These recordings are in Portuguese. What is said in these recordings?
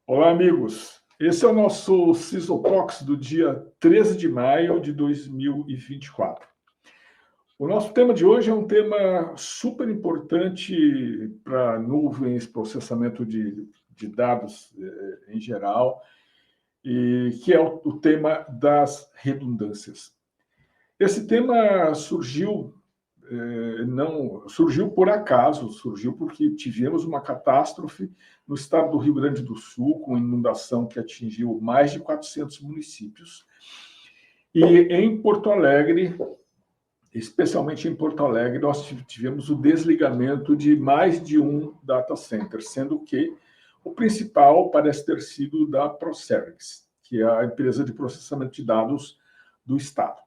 Olá, amigos. Esse é o nosso CISO Talks do dia 13 de maio de 2024. O nosso tema de hoje é um tema super importante para nuvens, processamento de dados em geral, e que é o tema das redundâncias. Esse tema não surgiu por acaso, surgiu porque tivemos uma catástrofe no estado do Rio Grande do Sul, com inundação que atingiu mais de 400 municípios. E em Porto Alegre, especialmente em Porto Alegre, nós tivemos o desligamento de mais de um data center, sendo que o principal parece ter sido da Procerx, que é a empresa de processamento de dados do estado.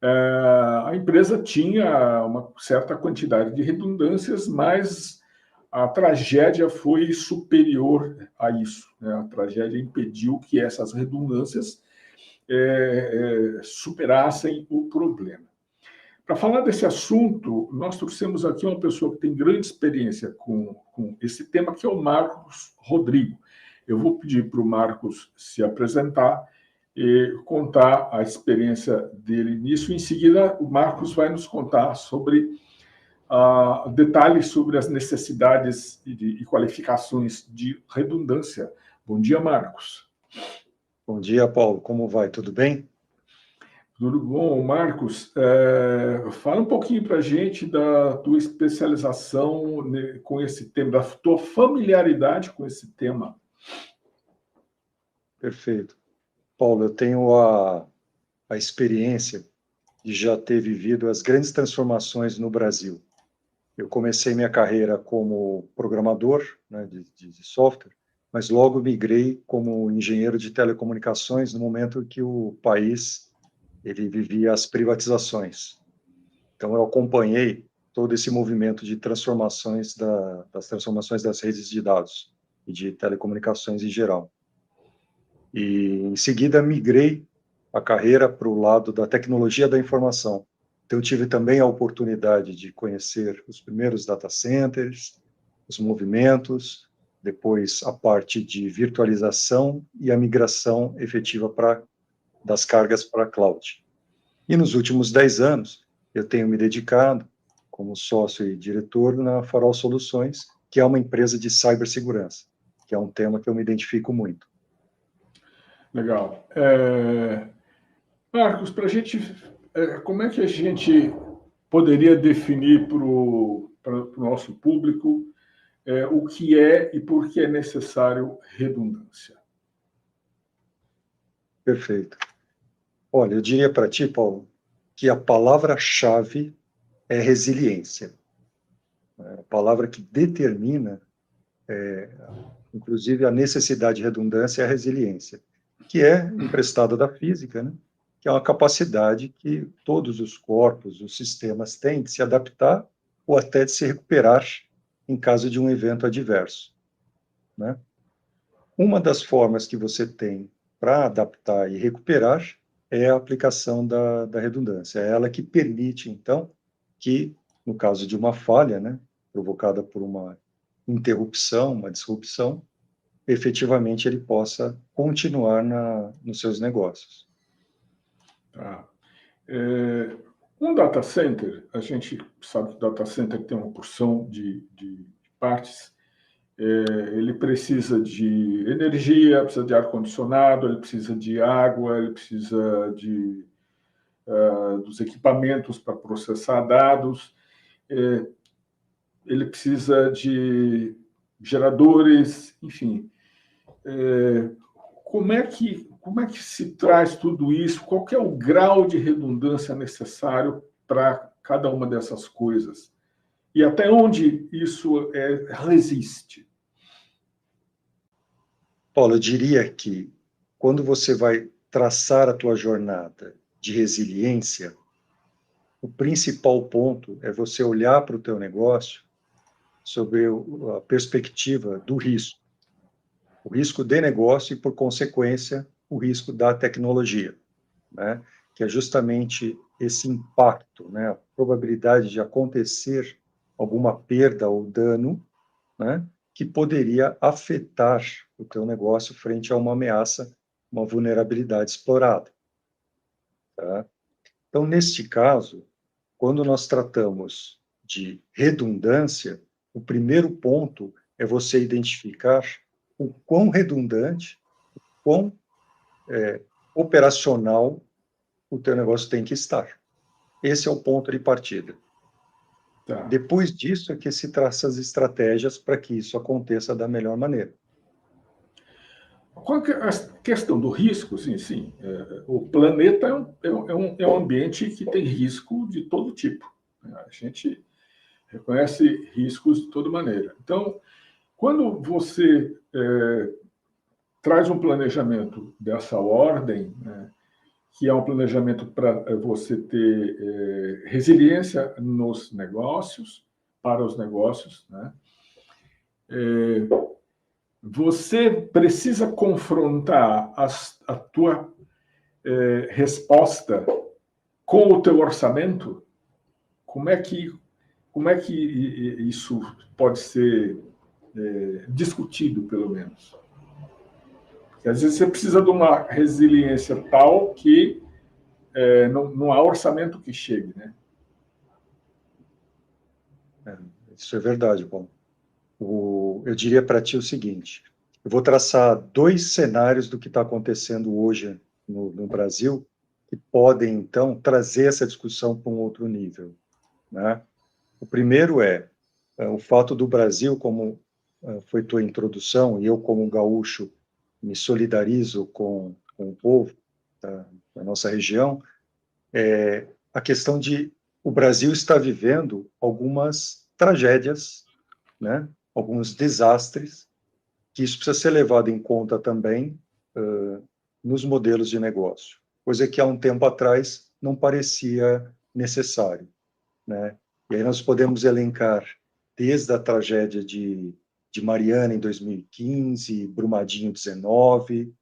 A empresa tinha uma certa quantidade de redundâncias, mas a tragédia foi superior a isso, né? A tragédia impediu que essas redundâncias superassem o problema. Para falar desse assunto, nós trouxemos aqui uma pessoa que tem grande experiência com esse tema, que é o Marcos Rodrigo. Eu vou pedir para o Marcos se apresentar e contar a experiência dele nisso. Em seguida, o Marcos vai nos contar sobre detalhes sobre as necessidades e qualificações de redundância. Bom dia, Marcos. Bom dia, Paulo. Como vai? Tudo bem? Tudo bom, Marcos? Fala um pouquinho para a gente da tua especialização com esse tema, da tua familiaridade com esse tema. Perfeito. Paulo, eu tenho a experiência de já ter vivido as grandes transformações no Brasil. Eu comecei minha carreira como programador, né, de software, mas logo migrei como engenheiro de telecomunicações no momento que o país ele vivia as privatizações. Então, eu acompanhei todo esse movimento de transformações das transformações das redes de dados e de telecomunicações em geral. E, em seguida, migrei a carreira para o lado da tecnologia da informação. Então, eu tive também a oportunidade de conhecer os primeiros data centers, os movimentos, depois a parte de virtualização e a migração efetiva das cargas para a cloud. E nos últimos 10 anos, eu tenho me dedicado como sócio e diretor na Farol Soluções, que é uma empresa de cibersegurança, que é um tema que eu me identifico muito. Legal. Marcos, para a gente, como é que a gente poderia definir para o nosso público o que é e por que é necessário redundância? Perfeito. Olha, eu diria para ti, Paulo, que a palavra-chave é resiliência. A palavra que determina, inclusive, a necessidade de redundância é a resiliência, que é emprestada da física, né? Que é uma capacidade que todos os corpos, os sistemas têm de se adaptar ou até de se recuperar em caso de um evento adverso, né? Uma das formas que você tem para adaptar e recuperar é a aplicação da redundância. É ela que permite, então, que, no caso de uma falha, né, provocada por uma interrupção, uma disrupção, efetivamente ele possa continuar nos seus negócios. Tá? Um data center, a gente sabe que o data center tem uma porção de partes. Ele precisa de energia, precisa de ar-condicionado, ele precisa de água, ele precisa dos equipamentos para processar dados, ele precisa de geradores, enfim. Como é que se traz tudo isso? Qual que é o grau de redundância necessário para cada uma dessas coisas? E até onde isso resiste? Paulo, eu diria que quando você vai traçar a tua jornada de resiliência, o principal ponto é você olhar para o teu negócio sobre a perspectiva do risco. O risco de negócio e, por consequência, o risco da tecnologia, né? Que é justamente esse impacto, né? A probabilidade de acontecer alguma perda ou dano, né? que poderia afetar o teu negócio frente a uma ameaça, uma vulnerabilidade explorada. Tá? Então, neste caso, quando nós tratamos de redundância, o primeiro ponto é você identificar o quão redundante, quão operacional o teu negócio tem que estar. Esse é o ponto de partida. Tá. Depois disso é que se traça as estratégias para que isso aconteça da melhor maneira. Qual que é a questão do risco? Sim. O planeta é um ambiente que tem risco de todo tipo. A gente reconhece riscos de toda maneira. Então, quando você traz um planejamento dessa ordem, né, que é um planejamento para você ter resiliência nos negócios, para os negócios, né? Você precisa confrontar a tua resposta com o teu orçamento. Como é que isso pode ser discutido, pelo menos? Porque às vezes você precisa de uma resiliência tal que não há orçamento que chegue, né? Isso é verdade, Paulo. Eu diria para ti o seguinte: eu vou traçar 2 cenários do que está acontecendo hoje no Brasil, que podem, então, trazer essa discussão para um outro nível. Né? O primeiro o fato do Brasil, como foi tua introdução, e eu, como gaúcho, me solidarizo com o povo da nossa região, a questão de o Brasil está vivendo algumas tragédias, né? Alguns desastres, que isso precisa ser levado em conta também nos modelos de negócio, coisa que há um tempo atrás não parecia necessário, né? E aí nós podemos elencar desde a tragédia de Mariana em 2015, Brumadinho 19,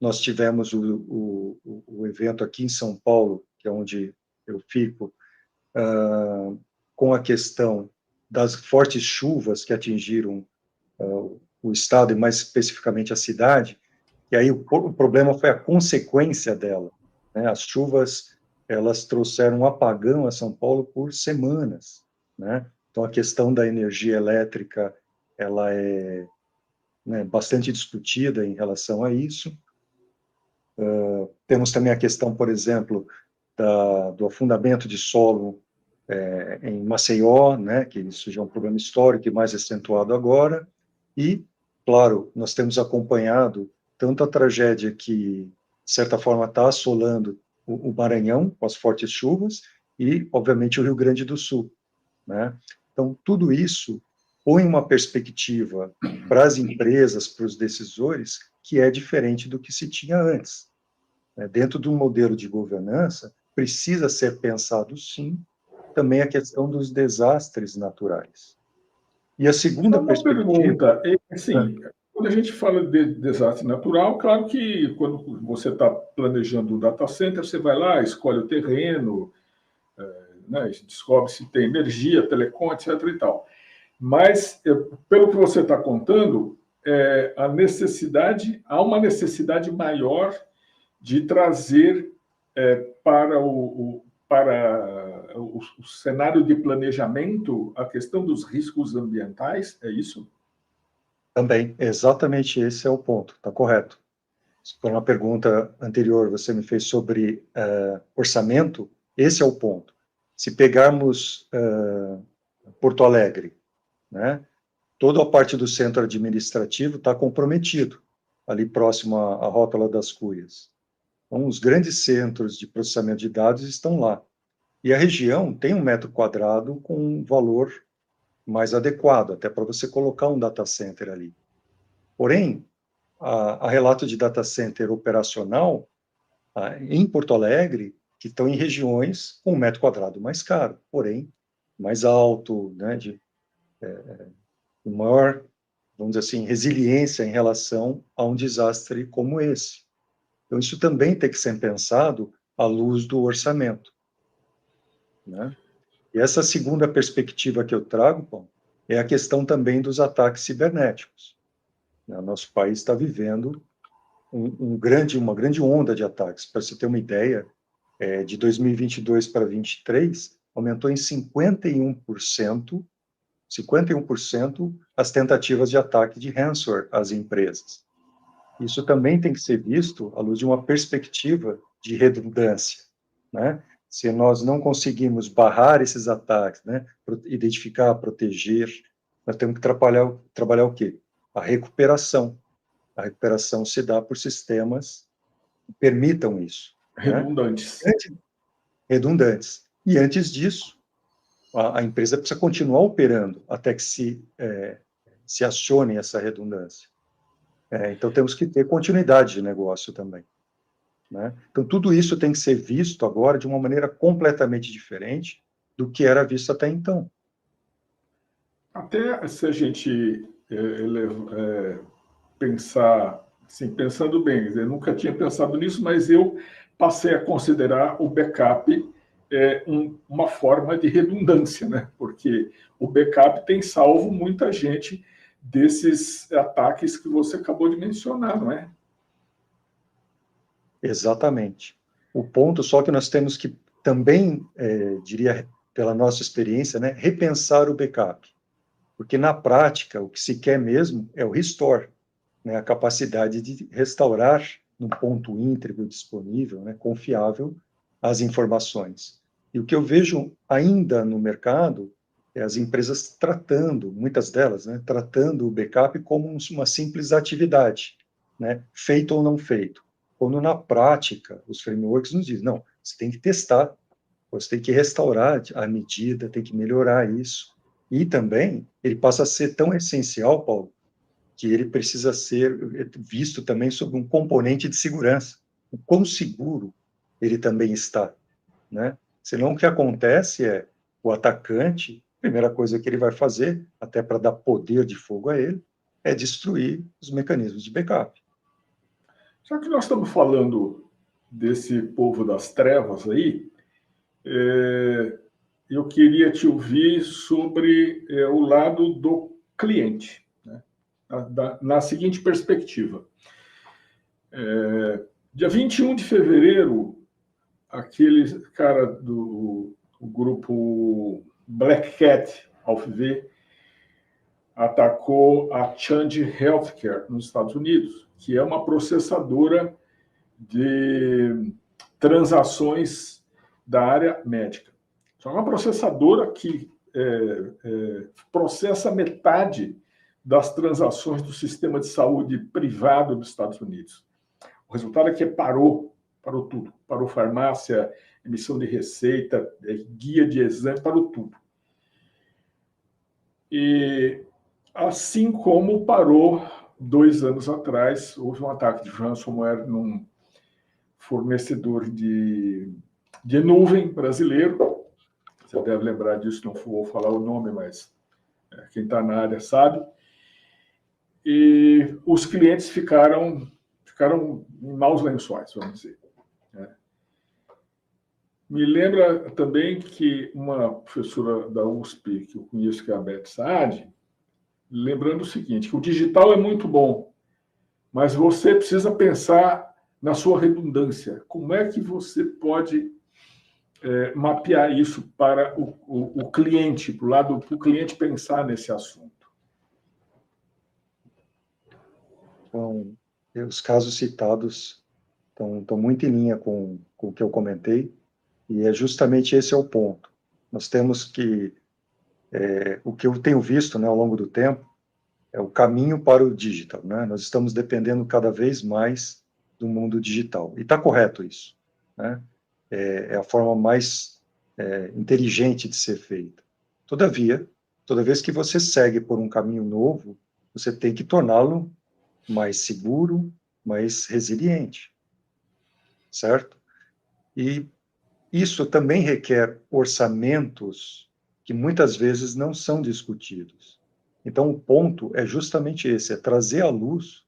nós tivemos o evento aqui em São Paulo, que é onde eu fico, com a questão das fortes chuvas que atingiram o estado e mais especificamente a cidade, e aí o problema foi a consequência dela, né? As chuvas, elas trouxeram um apagão a São Paulo por semanas, né? Então a questão da energia elétrica, ela é, né, bastante discutida em relação a isso. Temos também a questão, por exemplo, do afundamento de solo em Maceió, né, que isso já é um problema histórico e mais acentuado agora. E, claro, nós temos acompanhado tanto a tragédia que, de certa forma, está assolando o Maranhão, com as fortes chuvas, e, obviamente, o Rio Grande do Sul, né? Então, tudo isso põe uma perspectiva para as empresas, para os decisores, que é diferente do que se tinha antes. Dentro de um modelo de governança, precisa ser pensado, sim, também a questão dos desastres naturais. E a Só segunda uma perspectiva... pergunta, assim, quando a gente fala de desastre natural, claro que quando você está planejando um data center, você vai lá, escolhe o terreno, né, descobre se tem energia, telecom, etc. e tal. Mas, pelo que você está contando, há uma necessidade maior de trazer para o cenário de planejamento a questão dos riscos ambientais, é isso? Também, exatamente esse é o ponto, está correto. Por uma pergunta anterior você me fez sobre orçamento, esse é o ponto. Se pegarmos Porto Alegre, né, toda a parte do centro administrativo está comprometido, ali próximo à Rótula das Cuias. Então, os grandes centros de processamento de dados estão lá. E a região tem 1 metro quadrado com um valor mais adequado, até para você colocar um data center ali. Porém, a relato de data center operacional em Porto Alegre, que estão em regiões com 1 metro quadrado mais caro, porém, mais alto, né, de maior, vamos dizer assim, resiliência em relação a um desastre como esse. Então, isso também tem que ser pensado à luz do orçamento, né? E essa segunda perspectiva que eu trago, Paulo, é a questão também dos ataques cibernéticos. O nosso país está vivendo uma grande onda de ataques. Para você ter uma ideia, de 2022 para 2023, aumentou em 51% as tentativas de ataque de ransomware às empresas. Isso também tem que ser visto à luz de uma perspectiva de redundância, né? Se nós não conseguimos barrar esses ataques, né, identificar, proteger, nós temos que trabalhar o quê? A recuperação. A recuperação se dá por sistemas que permitam isso, né? Redundantes. Redundantes. E antes disso, a empresa precisa continuar operando até que se acione essa redundância. Então, temos que ter continuidade de negócio também, né? Então, tudo isso tem que ser visto agora de uma maneira completamente diferente do que era visto até então. Até se a gente pensar, assim, pensando bem, eu nunca tinha pensado nisso, mas eu passei a considerar o backup uma forma de redundância, né? Porque o backup tem salvo muita gente desses ataques que você acabou de mencionar, não é? Exatamente. O ponto só que nós temos que também, diria, pela nossa experiência, né, repensar o backup. Porque, na prática, o que se quer mesmo é o restore, né, a capacidade de restaurar num ponto íntegro, disponível, né, confiável, as informações. E o que eu vejo ainda no mercado é as empresas tratando, muitas delas, né, tratando o backup como uma simples atividade, né, feito ou não feito. Quando, na prática, os frameworks nos dizem, não, você tem que testar, você tem que restaurar à medida, tem que melhorar isso. E também, ele passa a ser tão essencial, Paulo, que ele precisa ser visto também sob um componente de segurança. O quão seguro ele também está, né? Senão, o que acontece é o atacante, a primeira coisa que ele vai fazer, até para dar poder de fogo a ele, é destruir os mecanismos de backup. Já que nós estamos falando desse povo das trevas aí, eu queria te ouvir sobre o lado do cliente, né? Na seguinte perspectiva. Dia 21 de fevereiro, aquele cara do grupo Black Cat, AlphaV, atacou a Change Healthcare nos Estados Unidos, que é uma processadora de transações da área médica. É uma processadora que processa metade das transações do sistema de saúde privado dos Estados Unidos. O resultado é que parou tudo. Parou farmácia, emissão de receita, guia de exame, parou tudo. E assim como parou 2 anos atrás, houve um ataque de ransomware num fornecedor de nuvem brasileiro. Você deve lembrar disso, não vou falar o nome, mas quem está na área sabe. E os clientes ficaram em maus lençóis, vamos dizer. Me lembra também que uma professora da USP, que eu conheço, que é a Beth Saad, lembrando o seguinte, que o digital é muito bom, mas você precisa pensar na sua redundância. Como é que você pode mapear isso para o cliente, para o cliente pensar nesse assunto? Então, os casos citados estão muito em linha com o que eu comentei, e é justamente esse é o ponto. Nós temos que, o que eu tenho visto, né, ao longo do tempo, é o caminho para o digital, né? Nós estamos dependendo cada vez mais do mundo digital. E está correto isso, né? É a forma mais inteligente de ser feita. Todavia, toda vez que você segue por um caminho novo, você tem que torná-lo mais seguro, mais resiliente, certo? E isso também requer orçamentos que muitas vezes não são discutidos. Então, o ponto é justamente esse, é trazer à luz,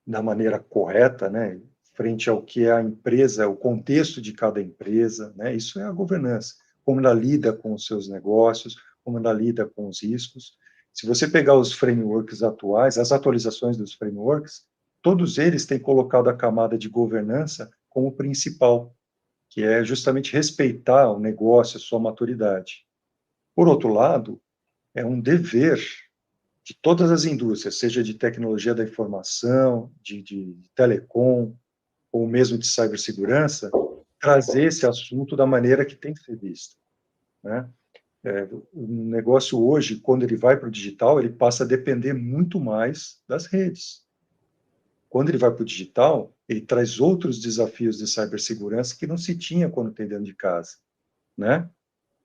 da maneira correta, né, frente ao que é a empresa, o contexto de cada empresa, né, isso é a governança, como ela lida com os seus negócios, como ela lida com os riscos. Se você pegar os frameworks atuais, as atualizações dos frameworks, todos eles têm colocado a camada de governança como principal, que é justamente respeitar o negócio, a sua maturidade. Por outro lado, é um dever de todas as indústrias, seja de tecnologia da informação, de telecom, ou mesmo de cibersegurança, trazer esse assunto da maneira que tem que ser visto, né? O negócio hoje, quando ele vai para o digital, ele passa a depender muito mais das redes. Quando ele vai para o digital, ele traz outros desafios de cibersegurança que não se tinha quando tem dentro de casa, né?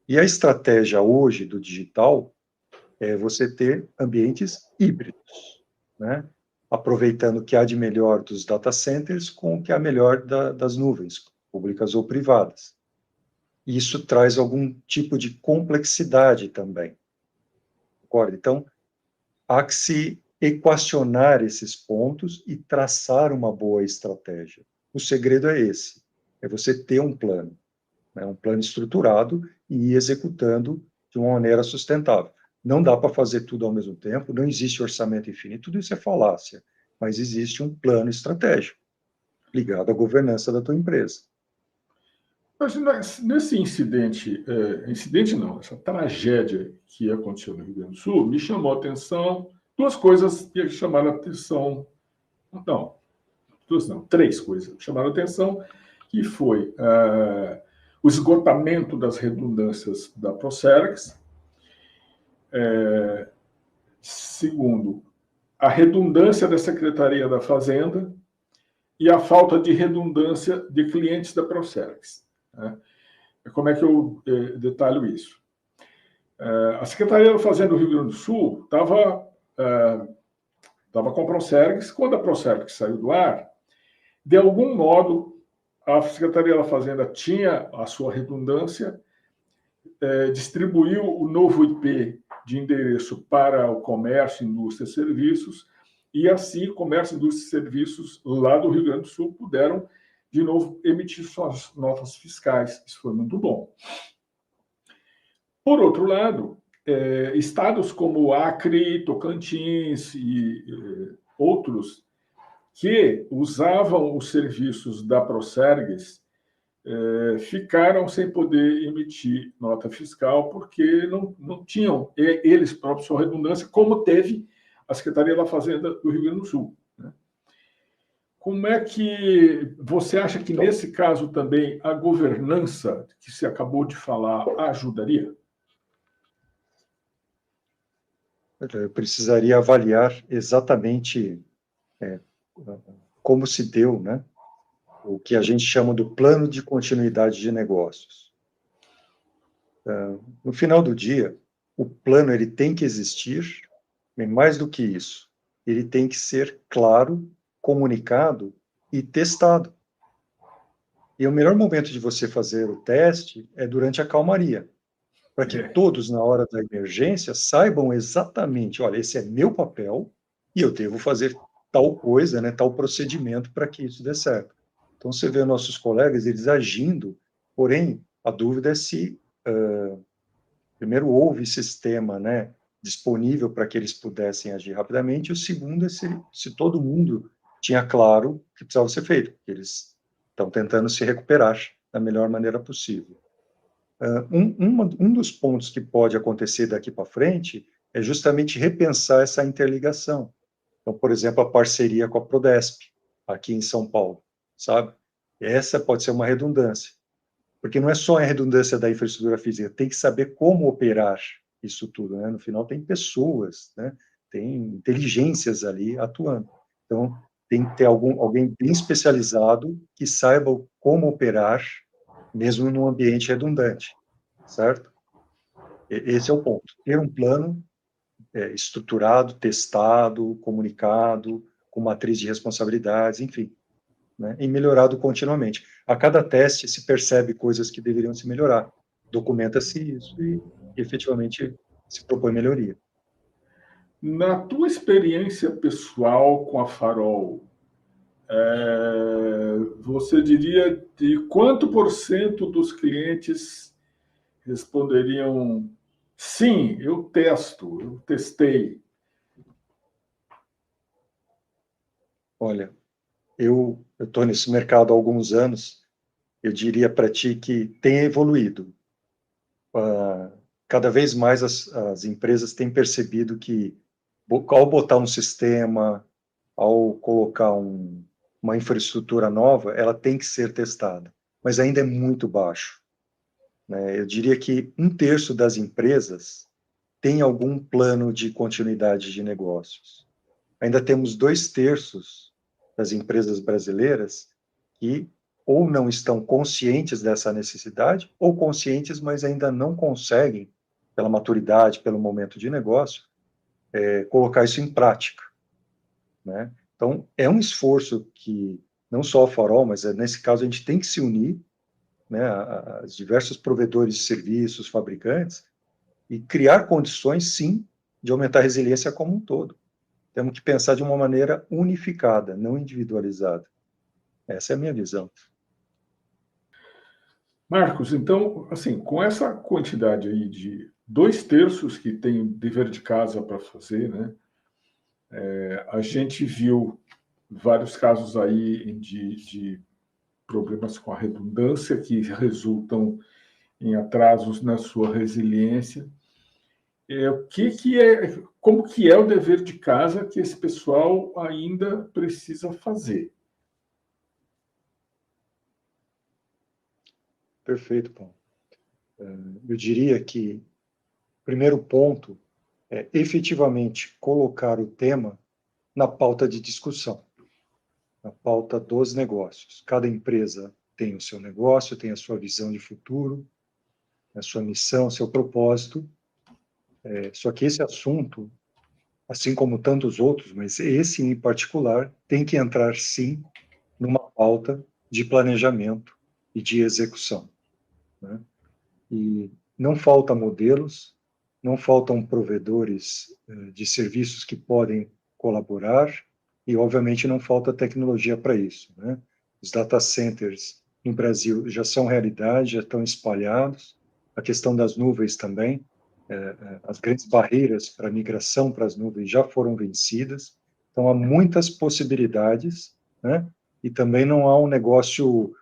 E a estratégia hoje do digital é você ter ambientes híbridos, né? Aproveitando o que há de melhor dos data centers com o que há melhor das nuvens, públicas ou privadas. Isso traz algum tipo de complexidade também. Concorda? Então, há que se equacionar esses pontos e traçar uma boa estratégia. O segredo é esse, é você ter um plano, né? Um plano estruturado e ir executando de uma maneira sustentável. Não dá para fazer tudo ao mesmo tempo, não existe orçamento infinito, tudo isso é falácia, mas existe um plano estratégico ligado à governança da tua empresa. Mas nesse incidente, incidente não, essa tragédia que aconteceu no Rio Grande do Sul, me chamou a atenção duas coisas que chamaram a atenção, não, duas não, três coisas que chamaram a atenção, que foi o esgotamento das redundâncias da Procerx, segundo, a redundância da Secretaria da Fazenda e a falta de redundância de clientes da Procerx, né? Como é que eu detalho isso? A Secretaria da Fazenda do Rio Grande do Sul estava com a Procerx. Quando a Procerx saiu do ar, de algum modo, a Secretaria da Fazenda tinha a sua redundância, distribuiu o novo IP de endereço para o comércio, indústria e serviços, e assim, comércio, indústria e serviços lá do Rio Grande do Sul puderam, de novo, emitir suas notas fiscais. Isso foi muito bom. Por outro lado, estados como Acre, Tocantins e outros que usavam os serviços da Procergs ficaram sem poder emitir nota fiscal porque não tinham eles próprios sua redundância, como teve a Secretaria da Fazenda do Rio Grande do Sul, né? Como é que você acha que, nesse caso também, a governança que você acabou de falar ajudaria? Eu precisaria avaliar exatamente como se deu, né, o que a gente chama do plano de continuidade de negócios. No final do dia, o plano ele tem que existir, e mais do que isso, ele tem que ser claro, comunicado e testado. E o melhor momento de você fazer o teste é durante a calmaria, para que todos, na hora da emergência, saibam exatamente, olha, esse é meu papel e eu devo fazer tal coisa, né, tal procedimento para que isso dê certo. Então, você vê nossos colegas, eles agindo, porém, a dúvida é se, primeiro, houve sistema, né, disponível para que eles pudessem agir rapidamente, e o segundo é se todo mundo tinha claro o que precisava ser feito, porque eles estão tentando se recuperar da melhor maneira possível. Um dos pontos que pode acontecer daqui para frente é justamente repensar essa interligação. Então, por exemplo, a parceria com a Prodesp, aqui em São Paulo, sabe? Essa pode ser uma redundância, porque não é só a redundância da infraestrutura física, tem que saber como operar isso tudo, né? No final tem pessoas, né? Tem inteligências ali atuando. Então, tem que ter alguém bem especializado que saiba como operar mesmo num ambiente redundante, certo? Esse é o ponto. Ter um plano estruturado, testado, comunicado, com matriz de responsabilidades, enfim, né? E melhorado continuamente. A cada teste se percebe coisas que deveriam se melhorar, documenta-se isso e efetivamente se propõe melhoria. Na tua experiência pessoal com a Farol, você diria de quanto por cento dos clientes responderiam Sim, eu testei. Olha, eu estou nesse mercado há alguns anos, eu diria para ti que tem evoluído. Cada vez mais as empresas têm percebido que, ao botar um sistema, ao colocar uma infraestrutura nova, ela tem que ser testada, mas ainda é muito baixo, né? Eu diria que 1/3 das empresas tem algum plano de continuidade de negócios. Ainda temos 2/3 das empresas brasileiras que ou não estão conscientes dessa necessidade, ou conscientes, mas ainda não conseguem, pela maturidade, pelo momento de negócio, colocar isso em prática, né? Então, é um esforço que não só a Farol, mas nesse caso a gente tem que se unir, né, as diversos provedores de serviços, fabricantes, e criar condições, sim, de aumentar a resiliência como um todo. Temos que pensar de uma maneira unificada, não individualizada. Essa é a minha visão. Marcos, então, assim, com essa quantidade aí de 2/3 que tem dever de casa para fazer, né? A gente viu vários casos aí de problemas com a redundância que resultam em atrasos na sua resiliência. Como que é o dever de casa que esse pessoal ainda precisa fazer? Perfeito, Paulo. Eu diria que o primeiro ponto é efetivamente colocar o tema na pauta de discussão, na pauta dos negócios. Cada empresa tem o seu negócio, tem a sua visão de futuro, a sua missão, seu propósito. Só que esse assunto, assim como tantos outros, mas esse em particular, tem que entrar sim numa pauta de planejamento e de execução, né? E não faltam modelos, não faltam provedores de serviços que podem colaborar e, obviamente, não falta tecnologia para isso, né? Os data centers no Brasil já são realidade, já estão espalhados. A questão das nuvens também, as grandes barreiras para a migração para as nuvens já foram vencidas. Então, há muitas possibilidades, né? E também não há um negócio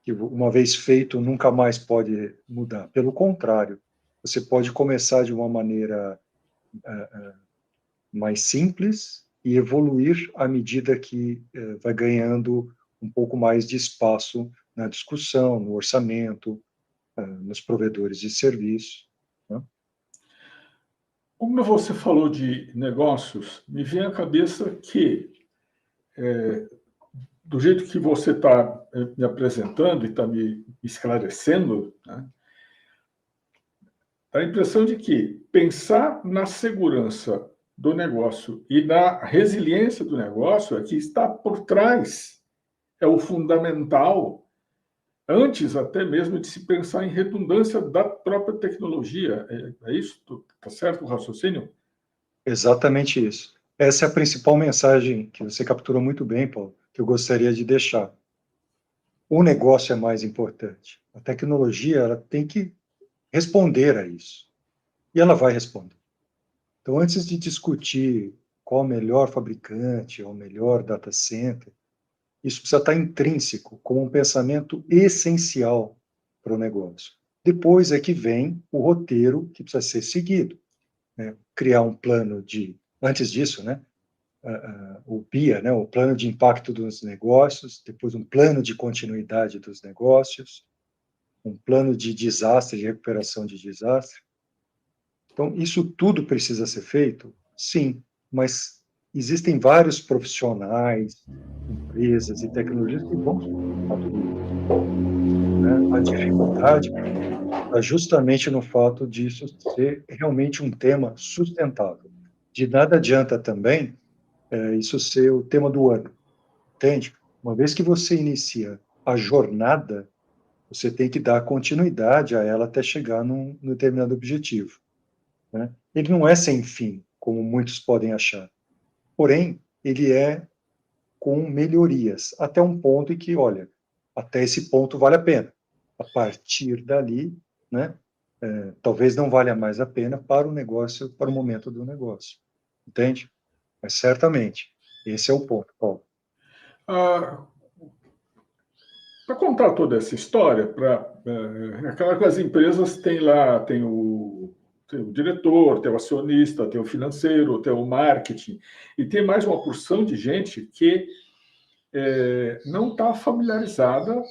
que, uma vez feito, nunca mais pode mudar. Pelo contrário, você pode começar de uma maneira mais simples e evoluir à medida que vai ganhando um pouco mais de espaço na discussão, no orçamento, nos provedores de serviço, né? Como você falou de negócios, me vem à cabeça que, do jeito que você está me apresentando e está me esclarecendo, né, dá a impressão de que pensar na segurança do negócio e na resiliência do negócio é que está por trás, é o fundamental, antes até mesmo de se pensar em redundância da própria tecnologia. É isso? Está certo o raciocínio? Exatamente isso. Essa é a principal mensagem que você capturou muito bem, Paulo, que eu gostaria de deixar. O negócio é mais importante. A tecnologia, ela tem que responder a isso. E ela vai responder. Então, antes de discutir qual o melhor fabricante ou o melhor data center, isso precisa estar intrínseco, como um pensamento essencial para o negócio. Depois é que vem o roteiro que precisa ser seguido, né? Criar um plano de, antes disso, né? O PIA, né? O plano de impacto dos negócios, depois um plano de continuidade dos negócios, um plano de desastre, de recuperação de desastre. Então, isso tudo precisa ser feito? Sim, mas existem vários profissionais, empresas e tecnologias que vão sustentar tudo isso, né? A dificuldade está justamente no fato disso ser realmente um tema sustentável. De nada adianta também isso ser o tema do ano, entende? Uma vez que você inicia a jornada, você tem que dar continuidade a ela até chegar num determinado objetivo, né? Ele não é sem fim, como muitos podem achar. Porém, ele é com melhorias, até um ponto em que, olha, até esse ponto vale a pena. A partir dali, né, talvez não valha mais a pena para o negócio, para o momento do negócio. Entende? Mas certamente, esse é o ponto, Paulo. Para contar toda essa história, aquelas que as empresas têm lá, tem o diretor, tem o acionista, tem o financeiro, tem o marketing, e tem mais uma porção de gente que não está familiarizada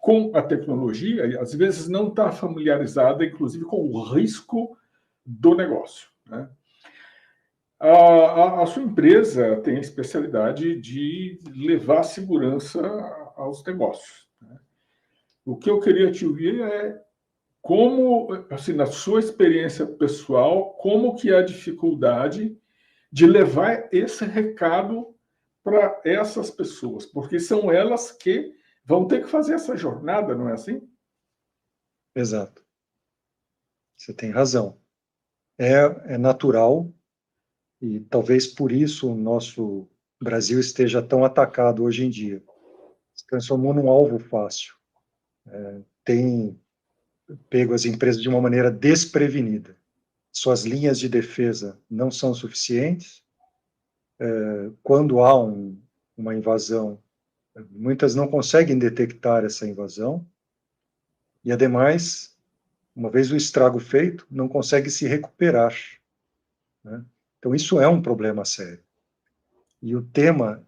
com a tecnologia, e às vezes não está familiarizada, inclusive, com o risco do negócio, né? A sua empresa tem a especialidade de levar segurança aos negócios, né? O que eu queria te ouvir é como, assim, na sua experiência pessoal, como que é a dificuldade de levar esse recado para essas pessoas, porque são elas que vão ter que fazer essa jornada, não é assim? Exato. Você tem razão. É natural, e talvez por isso o nosso Brasil esteja tão atacado hoje em dia. Se transformou num alvo fácil. Tem pego as empresas de uma maneira desprevenida. Suas linhas de defesa não são suficientes. Quando há uma invasão, muitas não conseguem detectar essa invasão. E, ademais, uma vez o estrago feito, não consegue se recuperar, né? Então, isso é um problema sério. E o tema,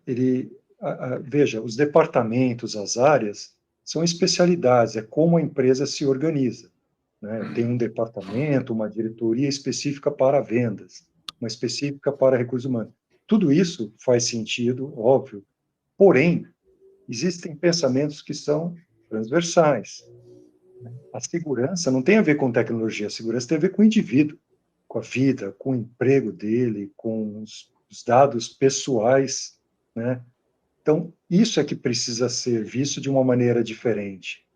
veja, os departamentos, as áreas, são especialidades, é como a empresa se organiza, né? Tem um departamento, uma diretoria específica para vendas, uma específica para recursos humanos. Tudo isso faz sentido, óbvio, porém, existem pensamentos que são transversais. A segurança não tem a ver com tecnologia, a segurança tem a ver com o indivíduo, com a vida, com o emprego dele, com os dados pessoais, né? Então, isso é que precisa ser visto de uma maneira diferente.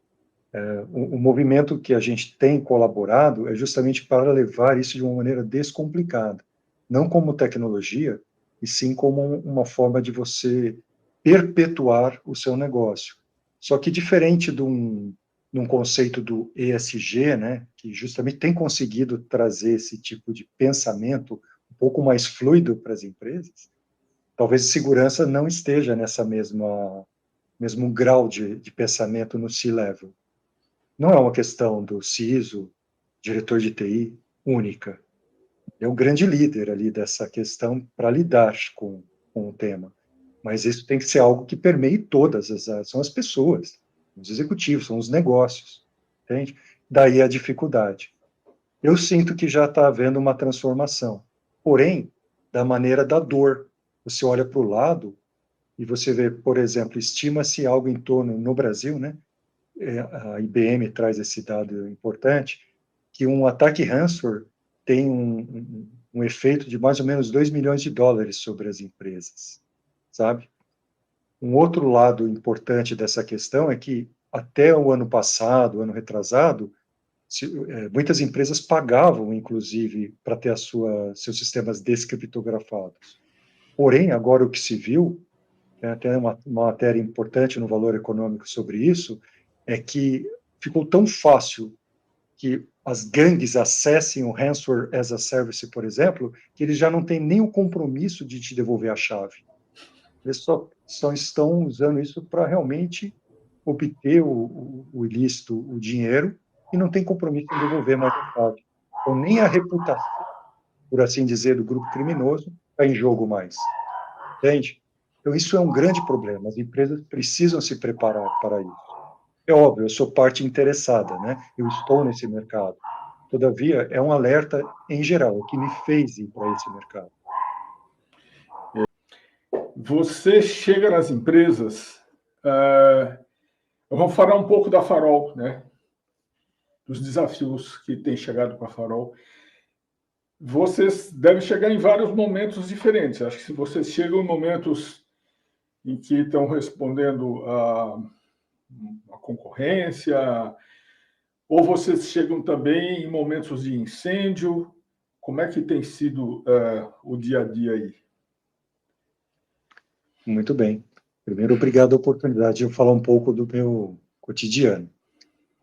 O movimento que a gente tem colaborado é justamente para levar isso de uma maneira descomplicada, não como tecnologia, e sim como uma forma de você perpetuar o seu negócio. Só que diferente de um conceito do ESG, né, que justamente tem conseguido trazer esse tipo de pensamento um pouco mais fluido para as empresas, talvez segurança não esteja nessa mesmo grau de pensamento no C-level. Não é uma questão do CISO, diretor de TI, única. É um grande líder ali dessa questão para lidar com o tema. Mas isso tem que ser algo que permeie todas as áreas. São as pessoas, os executivos, são os negócios, entende? Daí a dificuldade. Eu sinto que já está havendo uma transformação. Porém, da maneira da dor. Você olha para o lado e você vê, por exemplo, estima-se algo em torno, no Brasil, né? A IBM traz esse dado importante, que um ataque ransomware tem um efeito de mais ou menos 2 milhões de dólares sobre as empresas, sabe? Um outro lado importante dessa questão é que até o ano passado, ano retrasado, muitas empresas pagavam, inclusive, para ter seus sistemas descriptografados. Porém, agora o que se viu, tem até uma matéria importante no Valor Econômico sobre isso, é que ficou tão fácil que as gangues acessem o ransomware as a service, por exemplo, que eles já não têm nem o compromisso de te devolver a chave. Eles só estão usando isso para realmente obter o ilícito, o dinheiro, e não tem compromisso em devolver mais a chave. Então, nem a reputação, por assim dizer, do grupo criminoso está em jogo mais. Entende? Então, isso é um grande problema. As empresas precisam se preparar para isso. É óbvio, eu sou parte interessada, né? Eu estou nesse mercado. Todavia, é um alerta em geral, o que me fez ir para esse mercado. Você chega nas empresas, vamos falar um pouco da Farol, né? Dos desafios que tem chegado com a Farol. Vocês devem chegar em vários momentos diferentes. Acho que se vocês chegam em momentos em que estão respondendo a concorrência, ou vocês chegam também em momentos de incêndio, como é que tem sido o dia a dia aí? Muito bem. Primeiro, obrigado a oportunidade de eu falar um pouco do meu cotidiano.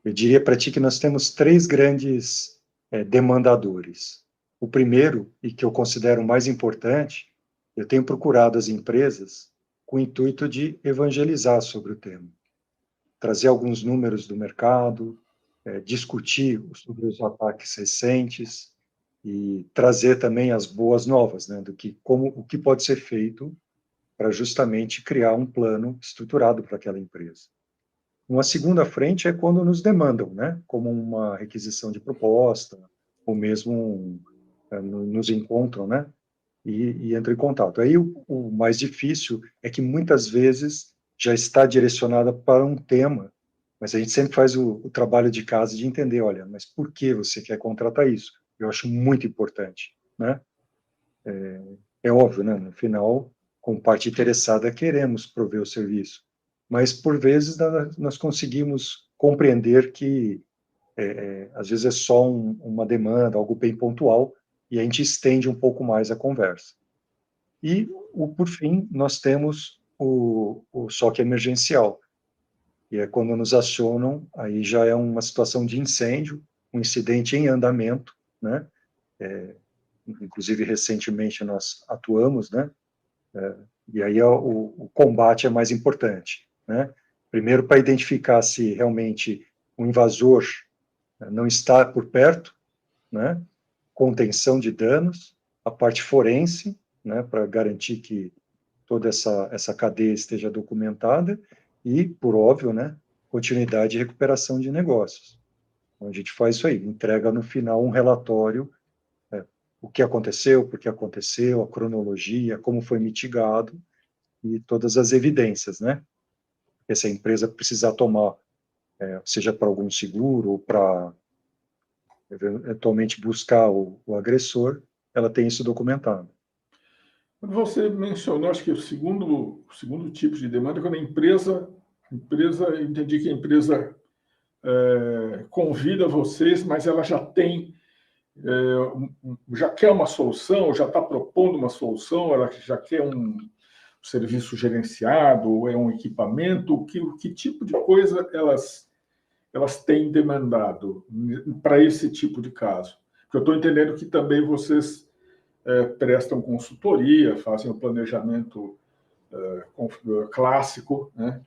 Eu diria para ti que nós temos três grandes demandadores. O primeiro, e que eu considero o mais importante, eu tenho procurado as empresas com o intuito de evangelizar sobre o tema, trazer alguns números do mercado, discutir sobre os ataques recentes e trazer também as boas novas, né, o que pode ser feito para justamente criar um plano estruturado para aquela empresa. Uma segunda frente é quando nos demandam, né, como uma requisição de proposta, ou mesmo nos encontram, né, e entram em contato. Aí o mais difícil é que muitas vezes já está direcionada para um tema, mas a gente sempre faz o trabalho de casa de entender, olha, mas por que você quer contratar isso? Eu acho muito importante, né? É óbvio, né? No final, como parte interessada, queremos prover o serviço, mas por vezes nós conseguimos compreender que às vezes é só uma demanda, algo bem pontual, e a gente estende um pouco mais a conversa. E, por fim, nós temos o SOC emergencial, e é quando nos acionam, aí já é uma situação de incêndio, um incidente em andamento, né? Inclusive, recentemente nós atuamos, né? E aí o combate é mais importante, né? Primeiro, para identificar se realmente o invasor não está por perto, né? Contenção de danos, a parte forense, né? Para garantir que toda essa cadeia esteja documentada e, por óbvio, né? Continuidade e recuperação de negócios. Então, a gente faz isso aí, entrega no final um relatório, o que aconteceu, por que aconteceu, a cronologia, como foi mitigado, e todas as evidências, né? Porque se a empresa precisar tomar, seja para algum seguro ou para eventualmente buscar o agressor, ela tem isso documentado. Você mencionou, acho que o segundo tipo de demanda é quando eu entendi que a empresa convida vocês, mas ela já tem, já quer uma solução, já está propondo uma solução, ela já quer um serviço gerenciado, ou é um equipamento, que tipo de coisa elas têm demandado para esse tipo de caso? Porque eu estou entendendo que também vocês prestam consultoria, fazem o planejamento clássico, né?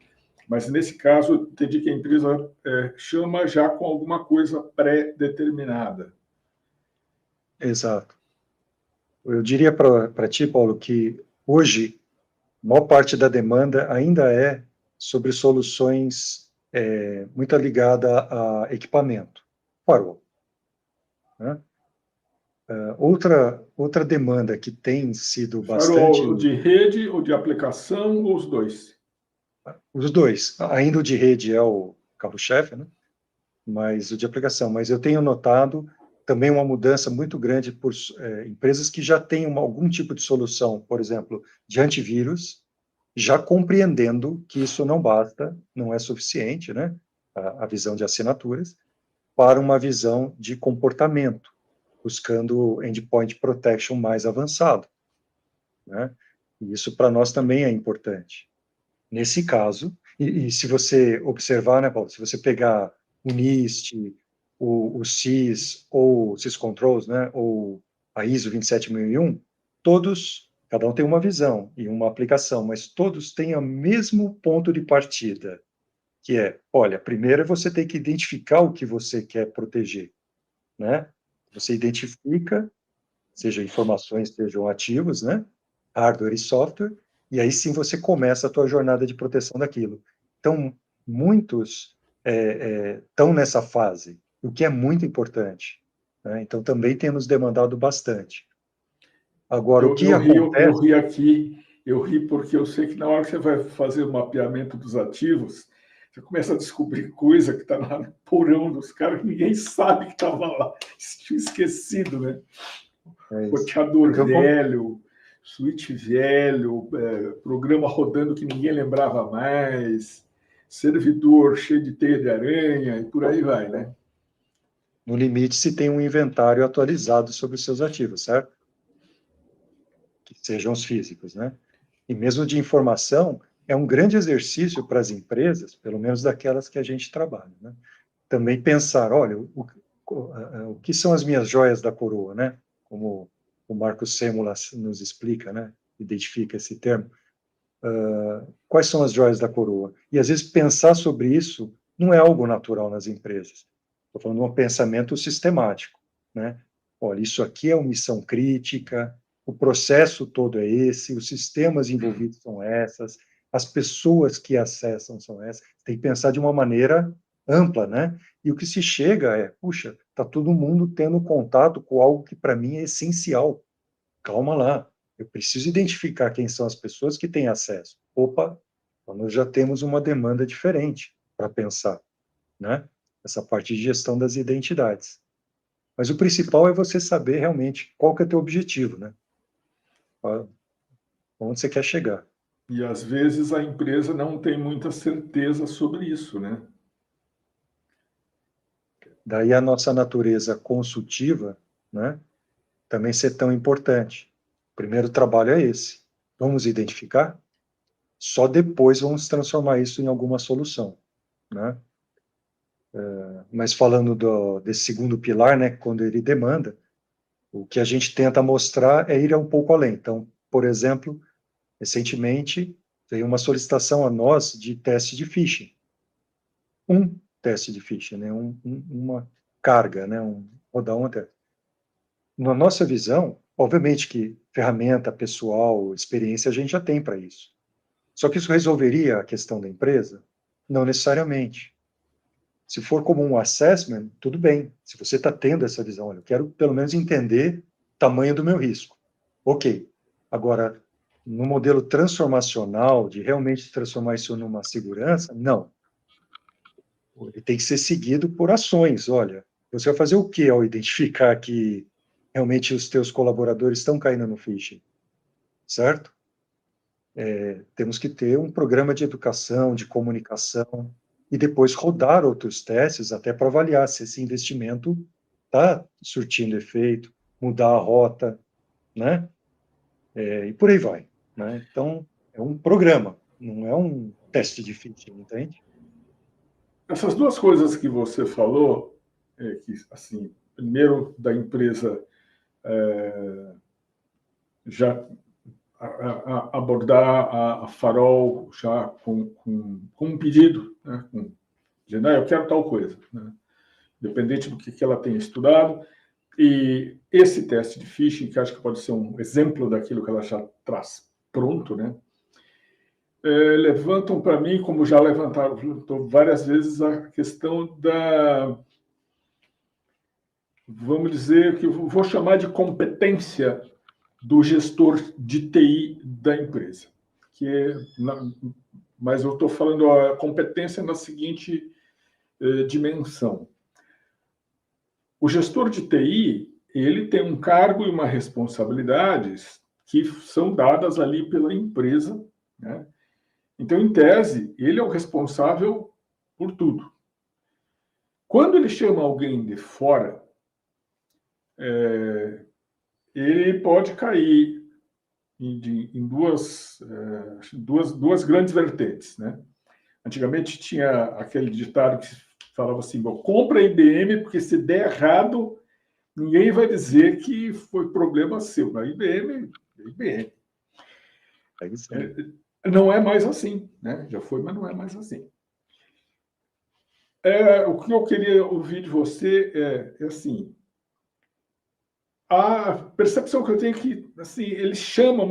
Mas nesse caso, eu entendi que a empresa chama já com alguma coisa pré-determinada. Exato. Eu diria para ti, Paulo, que hoje a maior parte da demanda ainda é sobre soluções muito ligada a equipamento, firewall, né? Outra demanda que tem sido Farol bastante, de rede ou de aplicação, ou os dois? os dois, ainda o de rede é o carro-chefe, né? Mas o de aplicação. Mas eu tenho notado também uma mudança muito grande por empresas que já têm algum tipo de solução, por exemplo, de antivírus, já compreendendo que isso não basta, não é suficiente, né? A visão de assinaturas, para uma visão de comportamento, buscando endpoint protection mais avançado, né? E isso para nós também é importante. Nesse caso, e se você observar, né, Paulo, se você pegar o NIST, o CIS, ou o SysControls, né, ou a ISO 27001, todos, cada um tem uma visão e uma aplicação, mas todos têm o mesmo ponto de partida, que é, olha, primeiro você tem que identificar o que você quer proteger, né? Você identifica, seja informações, sejam ativos, né? Hardware e software, e aí sim você começa a tua jornada de proteção daquilo. Então, muitos estão nessa fase, o que é muito importante, né? Então, também tem nos demandado bastante. Agora, o que Eu acontece... ri aqui, eu ri porque eu sei que na hora que você vai fazer o mapeamento dos ativos, você começa a descobrir coisa que está lá no porão dos caras que ninguém sabe que estava lá, tinha esquecido, né? É isso. Roteador Porque velho, switch velho, programa rodando que ninguém lembrava mais, servidor cheio de teia de aranha e por aí vai, né? no limite, se tem um inventário atualizado sobre os seus ativos, certo? Que sejam os físicos, né? E mesmo de informação, é um grande exercício para as empresas, pelo menos daquelas que a gente trabalha, né? também pensar, olha, o que são as minhas joias da coroa, né? Como o Marcos Sêmula nos explica, né? Identifica esse termo. Quais são as joias da coroa? E às vezes pensar sobre isso não é algo natural nas empresas. Estou falando de um pensamento sistemático, né? Olha, isso aqui é uma missão crítica, o processo todo é esse, os sistemas envolvidos são essas, as pessoas que acessam são essas. Tem que pensar de uma maneira ampla, né? E o que se chega é, puxa, está todo mundo tendo contato com algo que para mim é essencial. Calma lá, eu preciso identificar quem são as pessoas que têm acesso. Opa, então nós já temos uma demanda diferente para pensar, né? Essa parte de gestão das identidades. Mas o principal é você saber realmente qual que é o teu objetivo, né? Onde você quer chegar. E às vezes a empresa não tem muita certeza sobre isso, né? Daí a nossa natureza consultiva, né, também ser tão importante. O primeiro trabalho é esse. Vamos identificar? Só depois vamos transformar isso em alguma solução, né? Mas falando desse segundo pilar, né, quando ele demanda, o que a gente tenta mostrar é ir um pouco além. Então, por exemplo, recentemente veio uma solicitação a nós de teste de phishing. Um teste de phishing, né, uma carga, né, rodar um teste. Na nossa visão, obviamente que ferramenta, pessoal, experiência a gente já tem para isso. Só que isso resolveria a questão da empresa? Não necessariamente. Se for como um assessment, tudo bem. Se você está tendo essa visão, olha, eu quero pelo menos entender o tamanho do meu risco. Ok. Agora, no modelo transformacional, de realmente transformar isso numa segurança, não. Ele tem que ser seguido por ações. Olha, você vai fazer o que ao identificar que realmente os teus colaboradores estão caindo no phishing? Certo? Temos que ter um programa de educação, de comunicação, e depois rodar outros testes até para avaliar se esse investimento está surtindo efeito, mudar a rota, né? E por aí vai, né? Então, é um programa, não é um teste de phishing, entende? Essas duas coisas que você falou, que assim, primeiro da empresa já abordar a Farol já com um pedido, né? Dizendo, eu quero tal coisa, né? Independente do que ela tenha estudado. E esse teste de phishing, que acho que pode ser um exemplo daquilo que ela já traz pronto, né? Levantam para mim, como já levantaram várias vezes, a questão da, vamos dizer, que eu vou chamar de competência do gestor de TI da empresa. Mas eu estou falando a competência na seguinte dimensão. O gestor de TI, ele tem um cargo e uma responsabilidades que são dadas ali pela empresa, né? Então, em tese, ele é o responsável por tudo. Quando ele chama alguém de fora, ele pode cair em duas grandes vertentes, né? Antigamente tinha aquele ditado que falava assim, compra a IBM, porque se der errado, ninguém vai dizer que foi problema seu. A IBM, IBM. Não é mais assim, né? Já foi, mas não é mais assim. O que eu queria ouvir de você é assim, a percepção que eu tenho é que assim, eles chamam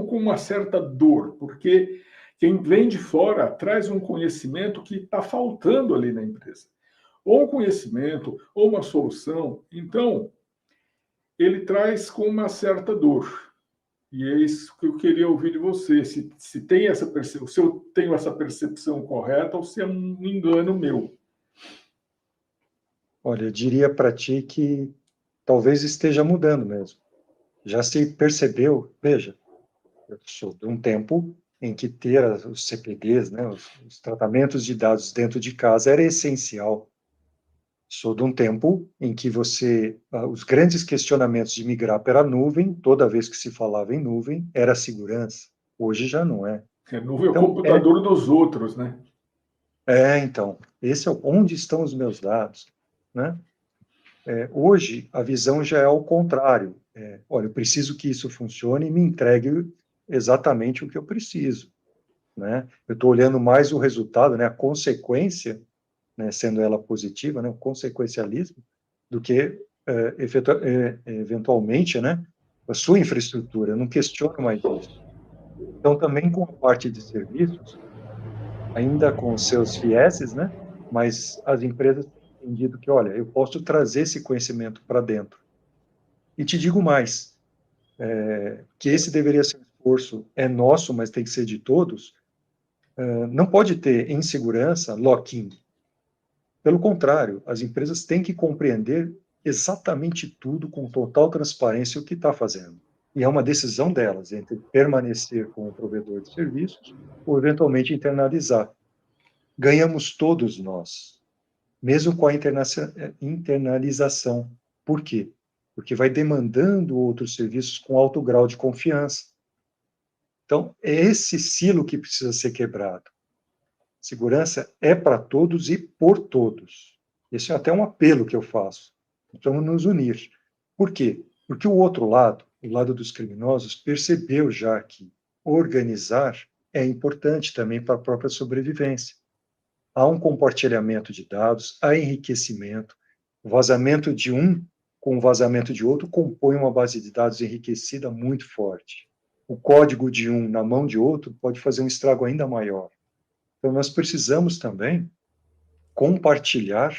com uma certa dor, porque quem vem de fora traz um conhecimento que está faltando ali na empresa. Ou um conhecimento, ou uma solução. Então, ele traz com uma certa dor. E é isso que eu queria ouvir de você, se tem essa percepção, se eu tenho essa percepção correta ou se é um engano meu. Olha, eu diria para ti que talvez esteja mudando mesmo. Já se percebeu, veja, eu sou de um tempo em que ter os CPDs, né, os tratamentos de dados dentro de casa era essencial. Sou de um tempo em que os grandes questionamentos de migrar para a nuvem, toda vez que se falava em nuvem, era segurança. Hoje já não é. A nuvem é o Então, computador dos outros, né? Então, esse é onde estão os meus dados, né? Hoje, a visão já é ao contrário. Olha, eu preciso que isso funcione e me entregue exatamente o que eu preciso, né? Eu estou olhando mais o resultado, né, a consequência, né, sendo ela positiva, né, o consequencialismo, do que eventualmente, né, a sua infraestrutura. Eu não questiono mais isso. Então, também com a parte de serviços, ainda com os seus vieses, né, mas as empresas têm entendido que, olha, eu posso trazer esse conhecimento para dentro. E te digo mais, que esse deveria ser um esforço, é nosso, mas tem que ser de todos. Não pode ter em segurança lock-in. Pelo contrário, as empresas têm que compreender exatamente tudo com total transparência o que está fazendo. E é uma decisão delas entre permanecer com o provedor de serviços ou eventualmente internalizar. Ganhamos todos nós, mesmo com a internalização. Por quê? Porque vai demandando outros serviços com alto grau de confiança. Então, é esse silo que precisa ser quebrado. Segurança é para todos e por todos. Esse é até um apelo que eu faço. Vamos nos unir. Por quê? Porque o outro lado, o lado dos criminosos, percebeu já que organizar é importante também para a própria sobrevivência. Há um compartilhamento de dados, há enriquecimento, o vazamento de um com o vazamento de outro compõe uma base de dados enriquecida muito forte. O código de um na mão de outro pode fazer um estrago ainda maior. Então, nós precisamos também compartilhar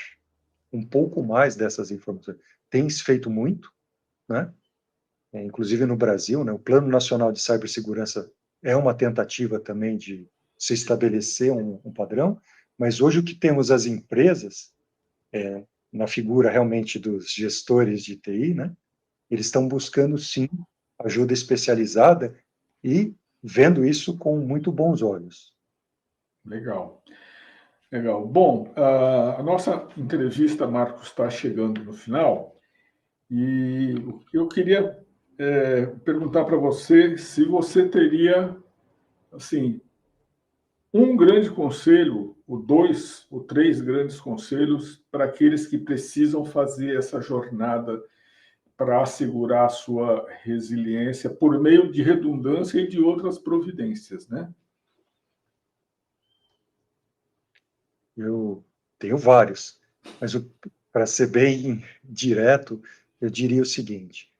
um pouco mais dessas informações. Tem se feito muito, né? Inclusive no Brasil, né? O Plano Nacional de Cibersegurança é uma tentativa também de se estabelecer um padrão, mas hoje o que temos as empresas, na figura realmente dos gestores de TI, né? Eles estão buscando, sim, ajuda especializada e vendo isso com muito bons olhos. Legal. Legal. Bom, a nossa entrevista, Marcos, está chegando no final e eu queria perguntar para você se você teria, assim, um grande conselho, ou dois ou três grandes conselhos para aqueles que precisam fazer essa jornada para assegurar a sua resiliência por meio de redundância e de outras providências, né? Eu tenho vários, mas para ser bem direto, eu diria o seguinte: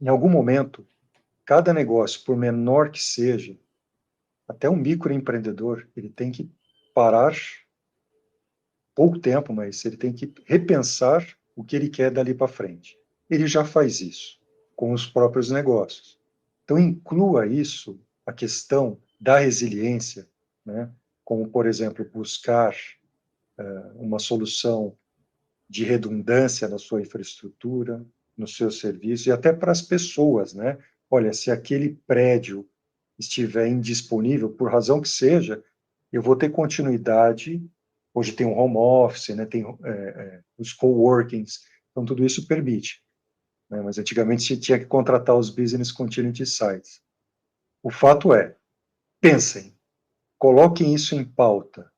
em algum momento, cada negócio, por menor que seja, até um microempreendedor, ele tem que parar pouco tempo, mas ele tem que repensar o que ele quer dali para frente. Ele já faz isso com os próprios negócios. Então, inclua isso, a questão da resiliência, né? Como, por exemplo, buscar uma solução de redundância na sua infraestrutura, no seu serviço e até para as pessoas, né? Olha, se aquele prédio estiver indisponível, por razão que seja, eu vou ter continuidade. Hoje tem um home office, né? Tem os coworkings, então tudo isso permite. Né? Mas antigamente se tinha que contratar os business continuity sites. O fato é, pensem, coloquem isso em pauta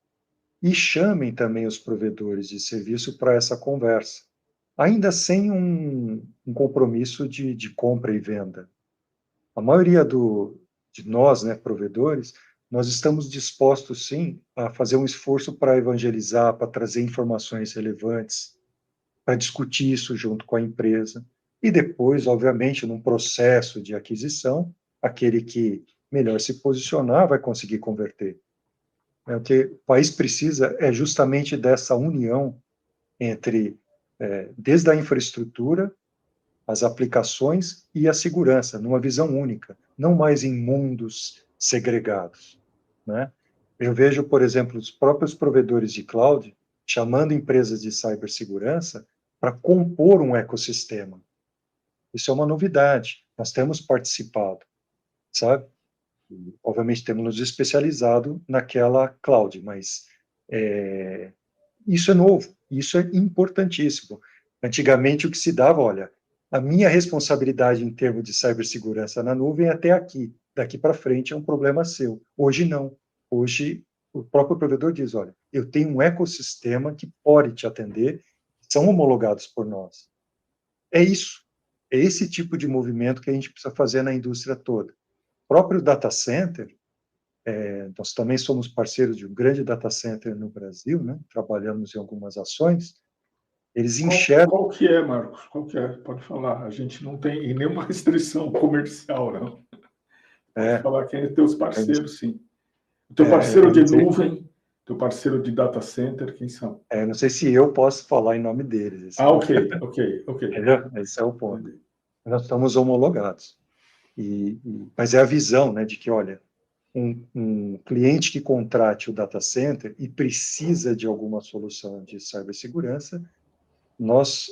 e chamem também os provedores de serviço para essa conversa, ainda sem um compromisso de compra e venda. A maioria de nós, né, provedores, nós estamos dispostos, sim, a fazer um esforço para evangelizar, para trazer informações relevantes, para discutir isso junto com a empresa. E depois, obviamente, num processo de aquisição, aquele que melhor se posicionar vai conseguir converter. O que o país precisa é justamente dessa união entre, desde a infraestrutura, as aplicações e a segurança, numa visão única, não mais em mundos segregados, né? Eu vejo, por exemplo, os próprios provedores de cloud chamando empresas de cibersegurança para compor um ecossistema. Isso é uma novidade. Nós temos participado, sabe? E, obviamente, temos nos especializado naquela cloud, mas isso é novo, isso é importantíssimo. Antigamente, o que se dava, olha, a minha responsabilidade em termos de cibersegurança na nuvem é até aqui, daqui para frente é um problema seu. Hoje não. Hoje o próprio provedor diz, olha, eu tenho um ecossistema que pode te atender, são homologados por nós. É isso. É esse tipo de movimento que a gente precisa fazer na indústria toda. O próprio data center, nós também somos parceiros de um grande data center no Brasil, né? Trabalhamos em algumas ações, eles enxergam... Qual que é, Marcos? Qual que é? Pode falar. A gente não tem nenhuma restrição comercial, não. Pode falar quem é teus parceiros, sim. O teu parceiro de nuvem, teu parceiro de data center, quem são? Não sei se eu posso falar em nome deles. Ok. Esse é o ponto. Nós estamos homologados. Mas é a visão, né, de que, olha, um cliente que contrate o data center e precisa de alguma solução de cibersegurança, nós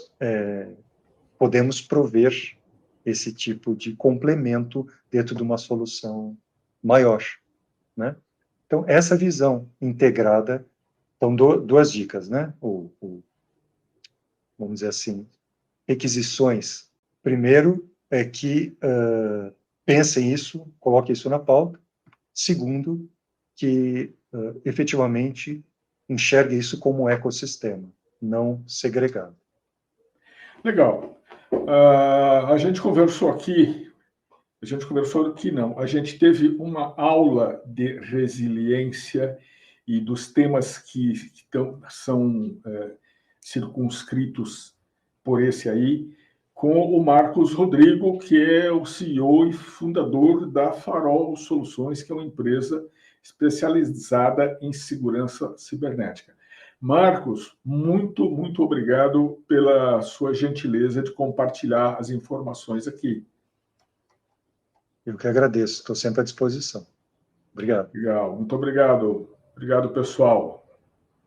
podemos prover esse tipo de complemento dentro de uma solução maior, né? Então, essa visão integrada, então, duas dicas, né? Vamos dizer assim, requisições. Primeiro é que pensem isso, coloquem isso na pauta. Segundo, que efetivamente enxergue isso como um ecossistema, não segregado. Legal. A gente conversou aqui não. A gente teve uma aula de resiliência e dos temas que são circunscritos por esse aí, com o Marcos Rodrigo, que é o CEO e fundador da Farol Soluções, que é uma empresa especializada em segurança cibernética. Marcos, muito, muito obrigado pela sua gentileza de compartilhar as informações aqui. Eu que agradeço, estou sempre à disposição. Obrigado. Legal, muito obrigado. Obrigado, pessoal.